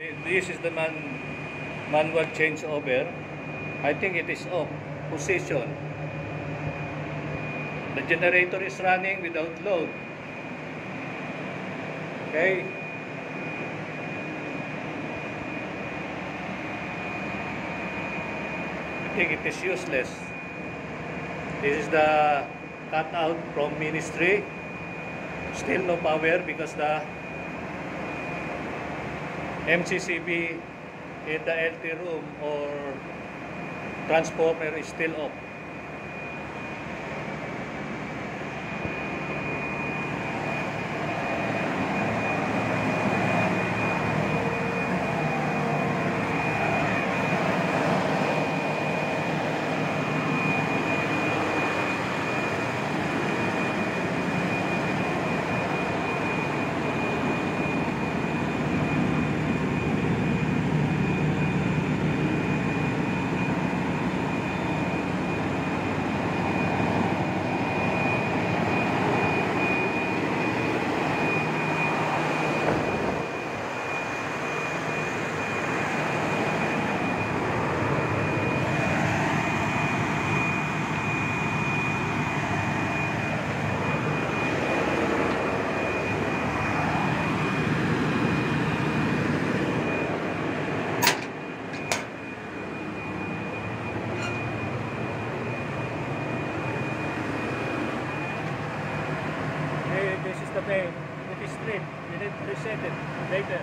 This is the manual changeover. I think it is off position. The generator is running without load. Okay. I think it is useless. This is the cutout from ministry. Still no power because the MCCB in the LT room or transformer is still off. This is the main. It is straight. We need to reset it later.